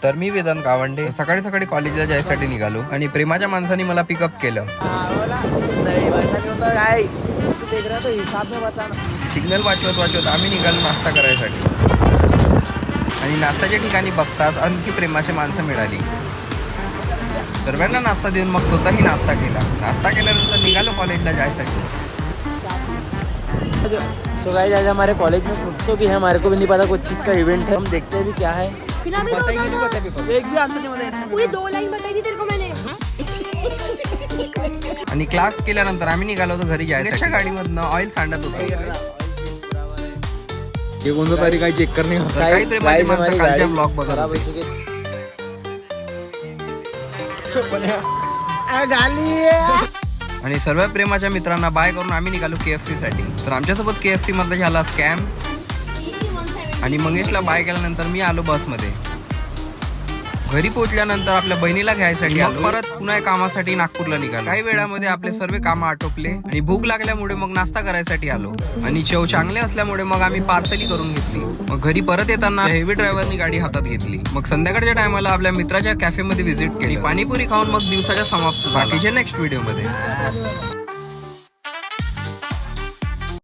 तर मी वेदांत गावंडे सकाळी सकाळी कॉलेजला जायसाठी निघालो आणि प्रेमाच्या माणसाने मला पिकअप केलं. सिग्नल वाचवत आम्ही निघालो नाश्ता करायसाठी आणि नाश्त्याच्या ठिकाणी बघताच आणखी प्रेमाची माणसं मिळाली. सर्वांना नाश्ता देऊन मग स्वतःही नाश्ता केला. नाश्ता केल्यानंतर निघालो कॉलेजला जायसाठी. सो गाइस आज हमारे कॉलेज में कुछ तो भी है, हमारे को भी नहीं पता कुछ चीज़ का इवेंट है, हम देखते हैं भी क्या है. पता ही नहीं पता पेपर एक भी आंसर नहीं पता इसमें. पूरी 2 लाइन बताई थी तेरे को मैंने. आणि क्लास केल्यानंतर आम्ही निघालो होतो घरी जायच्या गाडीमधनं ऑइल सांडत होतं. हे कोणतं तरी काही चेक करणे काही प्रेमाची माणसं कालच्या ब्लॉग बघत होते. आणि सर्व प्रेमाच्या मित्रांना बाय करून आम्ही निघालो KFC साठी. तर आमच्यासोबत KFC मध्ये झाला स्कॅम आणि मंगेशला बाय केल्यानंतर मी आलो बसमध्ये. घरी पोहोचल्यानंतर आपल्या बहिणीला घ्यायसाठी आलो. परत पुन्हा कामासाठी नागपूरला निघालो. काही वेळामध्ये आपले सर्व कामं आटोपले आणि भूक लागल्यामुळे मग नाश्ता करायसाठी आलो आणि चव चांगले असल्यामुळे मग आम्ही पार्सली करून घेतली. मग घरी परत येताना हेवी ड्रायव्हरनी गाडी हातात घेतली. मग संध्याकाळच्या टायमाला आपल्या मित्राच्या कॅफेमध्ये व्हिजिट केली. पाणीपुरी खाऊन मग दिवसाच्या समाप्त. बाकीचे नेक्स्ट व्हिडिओमध्ये.